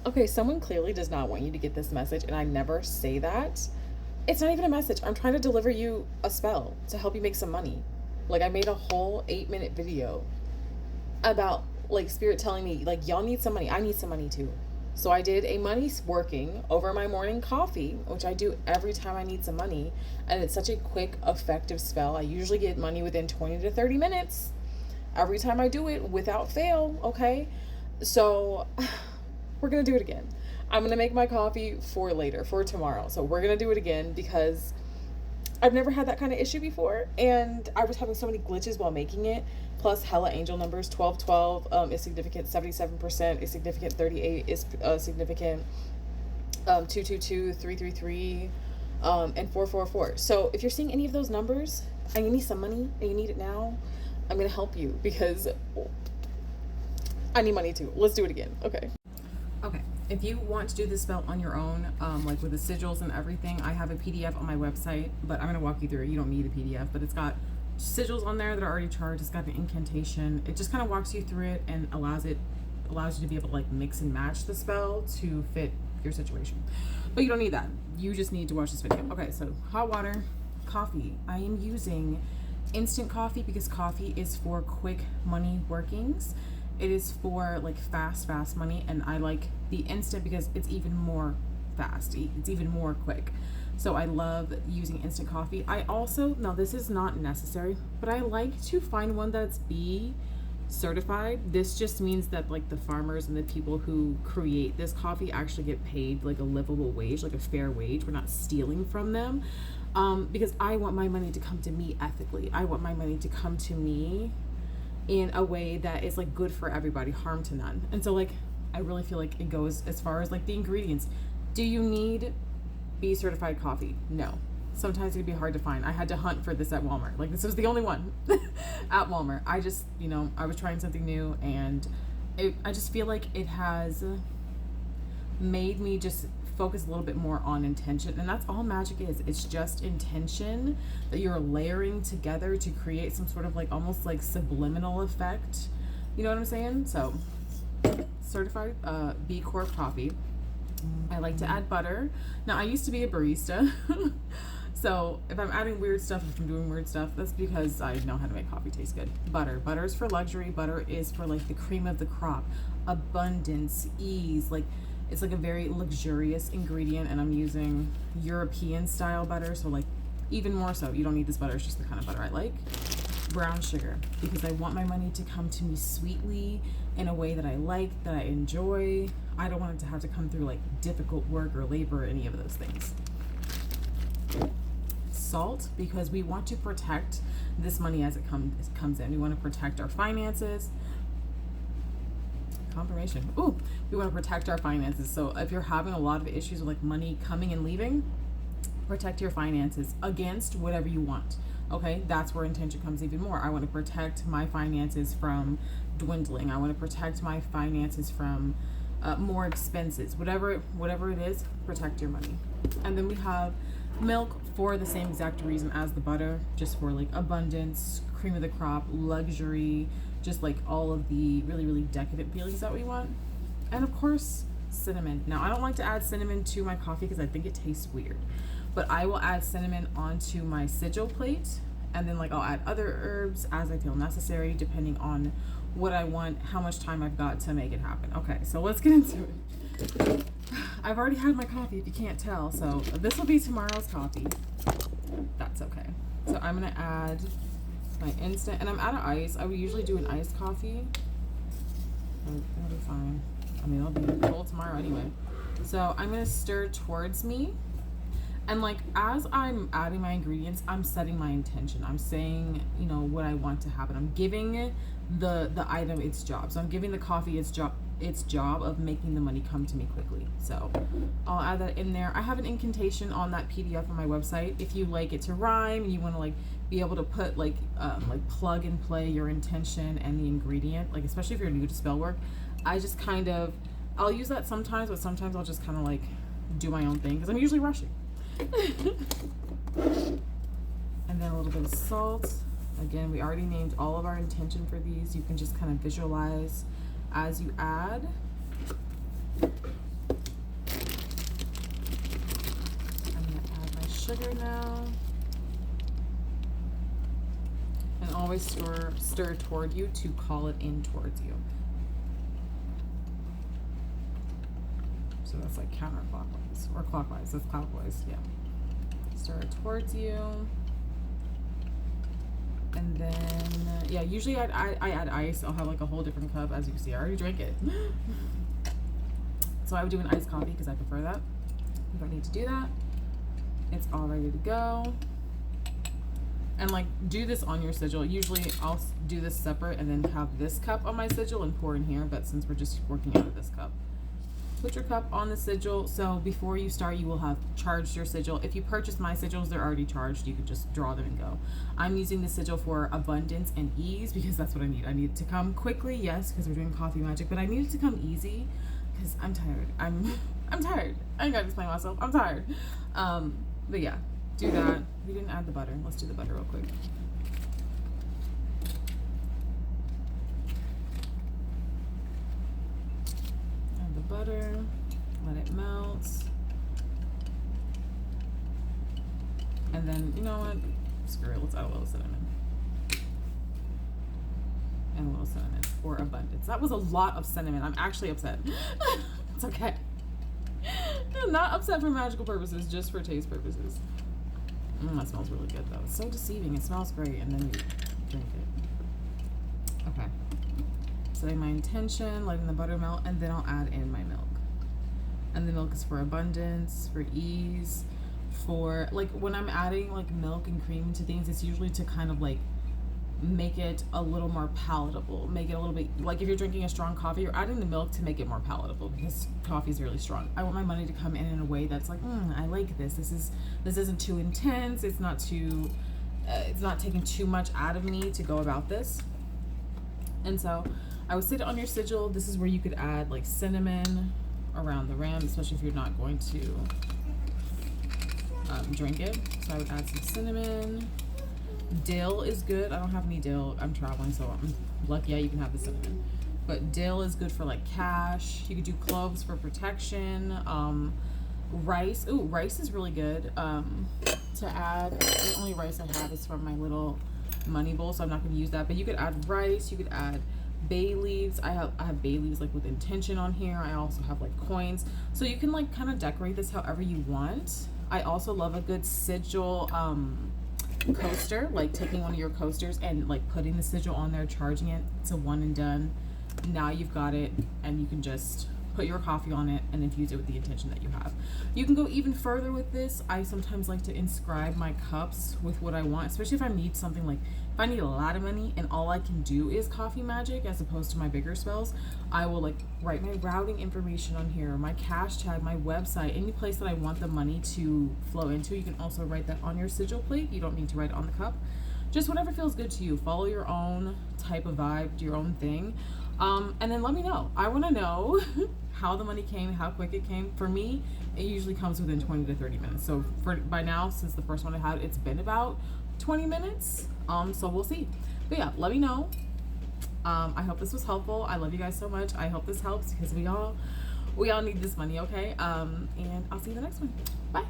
Okay, someone clearly does not want you to get this message, and I never say that. It's not even a message. I'm trying to deliver you a spell to help you make some money. Like, I made a whole 8-minute video about, like, spirit telling me, like, y'all need some money. I need some money too. So I did a money working over my morning coffee, which I do every time I need some money. And it's such a quick, effective spell. I usually get money within 20 to 30 minutes every time I do it without fail. Okay. So we're going to do it again. I'm going to make my coffee for later, for tomorrow. So we're going to do it again because I've never had that kind of issue before, and I was having so many glitches while making it. Plus, hella angel numbers. 1212 is significant. 77% is significant. 38 is significant. 222, 333, and 444. So if you're seeing any of those numbers and you need some money and you need it now, I'm gonna help you because I need money too. Let's do it again. Okay. Okay, if you want to do this spell on your own, like with the sigils and everything, I have a PDF on my website, but I'm going to walk you through it. You don't need a PDF, but it's got sigils on there that are already charged. It's got the incantation. It just kind of walks you through it and allows you to be able to like mix and match the spell to fit your situation. But you don't need that. You just need to watch this video. Okay, so hot water, coffee. I am using instant coffee because coffee is for quick money workings. It is for like fast money, and I like the instant because it's even more fast. It's even more quick. So I love using instant coffee. I also, now this is not necessary, but I like to find one that's bee certified. This just means that like the farmers and the people who create this coffee actually get paid like a livable wage, like a fair wage. We're not stealing from them. Because I want my money to come to me ethically. I want my money to come to me in a way that is like good for everybody, harm to none. And so like I really feel like it goes as far as like the ingredients. Do you need bee certified coffee? No. Sometimes it'd be hard to find. I had to hunt for this at Walmart. Like this was the only one at Walmart. I just, I was trying something new, and I just feel like it has made me just focus a little bit more on intention, and that's all magic is. It's just intention that you're layering together to create some sort of like almost like subliminal effect. You know what I'm saying? So certified B Corp coffee. I like to add butter. Now I used to be a barista so if I'm adding weird stuff, if I'm doing weird stuff, that's because I know how to make coffee taste good. Butter is for luxury. Butter is for like the cream of the crop, abundance, ease. Like it's like a very luxurious ingredient, and I'm using European style butter, so like even more so. You don't need this butter, it's just the kind of butter I like. Brown sugar, because I want my money to come to me sweetly in a way that I like, that I enjoy. I don't want it to have to come through like difficult work or labor or any of those things. Salt, because we want to protect this money as it comes in. We want to protect our finances. Confirmation. Ooh, we want to protect our finances. So if you're having a lot of issues with like money coming and leaving, protect your finances against whatever you want. Okay, that's where intention comes even more. I want to protect my finances from dwindling. I want to protect my finances from more expenses. Whatever it is, protect your money. And then we have milk for the same exact reason as the butter, just for like abundance, cream of the crop, luxury, just like all of the really, really decadent feelings that we want. And of course, cinnamon. Now, I don't like to add cinnamon to my coffee because I think it tastes weird, but I will add cinnamon onto my sigil plate, and then like I'll add other herbs as I feel necessary, depending on what I want, how much time I've got to make it happen. Okay, so let's get into it. I've already had my coffee, if you can't tell, so this will be tomorrow's coffee. That's okay. So I'm gonna add my instant, and I'm out of ice. I would usually do an iced coffee. It'll be fine. I mean, it'll be cold tomorrow anyway. So I'm gonna stir towards me, and like as I'm adding my ingredients, I'm setting my intention. I'm saying, what I want to happen. I'm giving the item its job. So I'm giving the coffee its job of making the money come to me quickly. So I'll add that in there. I have an incantation on that PDF on my website. If you like it to rhyme and you want to like be able to put like plug and play your intention and the ingredient, like especially if you're new to spell work, I'll use that sometimes, but sometimes I'll just kind of like do my own thing because I'm usually rushing. And then a little bit of salt. Again, we already named all of our intention for these. You can just kind of visualize as you add. sugar now. And always stir toward you to call it in towards you. So that's like counterclockwise or clockwise. That's clockwise, yeah. Stir it towards you. And then, yeah, usually I add ice. I'll have like a whole different cup. As you can see, I already drank it. So I would do an iced coffee because I prefer that. You don't need to do that. It's all ready to go. And like, do this on your sigil. Usually I'll do this separate and then have this cup on my sigil and pour in here. But since we're just working out of this cup, put your cup on the sigil. So before you start, you will have charged your sigil. If you purchase my sigils, they're already charged. You can just draw them and go. I'm using the sigil for abundance and ease because that's what I need. I need it to come quickly, yes, because we're doing coffee magic, but I need it to come easy because I'm tired. I'm tired. I ain't gotta explain myself. I'm tired. But yeah, do that. We didn't add the butter. Let's do the butter real quick. Add the butter. Let it melt. And then, you know what? Screw it. Let's add a little cinnamon. And a little cinnamon for abundance. That was a lot of cinnamon. I'm actually upset. It's okay. I'm not upset for magical purposes, just for taste purposes. That smells really good though. It's so deceiving. It smells great and then you drink it. Okay. Setting my intention, letting the butter melt, and then I'll add in my milk. And the milk is for abundance, for ease, for like when I'm adding like milk and cream into things, it's usually to kind of like make it a little more palatable, make it a little bit like if you're drinking a strong coffee, you're adding the milk to make it more palatable because coffee is really strong. I want my money to come in a way that's like, I like this. This isn't too intense. It's not too, it's not taking too much out of me to go about this. And so I would sit on your sigil. This is where you could add like cinnamon around the rim, especially if you're not going to drink it. So I would add some cinnamon. Dill is good. I don't have any dill. I'm traveling, so I'm lucky. Yeah, you can have the cinnamon. But dill is good for like cash. You could do cloves for protection. Rice. Ooh, rice is really good to add. The only rice I have is from my little money bowl, so I'm not going to use that. But you could add rice. You could add bay leaves. I have bay leaves like with intention on here. I also have like coins. So you can like kind of decorate this however you want. I also love a good sigil coaster, like taking one of your coasters and like putting the sigil on there, charging it. It's a one and done. Now you've got it and you can just put your coffee on it and infuse it with the intention that you have. You can go even further with this. I sometimes like to inscribe my cups with what I want, especially if I need something like if I need a lot of money and all I can do is coffee magic as opposed to my bigger spells, I will like write my routing information on here, my cash tag, my website, any place that I want the money to flow into. You can also write that on your sigil plate. You don't need to write it on the cup. Just whatever feels good to you. Follow your own type of vibe, do your own thing. And then let me know. I want to know how the money came, how quick it came. For me, it usually comes within 20 to 30 minutes. So by now, since the first one I had, it's been about 20 minutes. So we'll see. But yeah, let me know. I hope this was helpful. I love you guys so much. I hope this helps because we all need this money, okay? And I'll see you in the next one. Bye.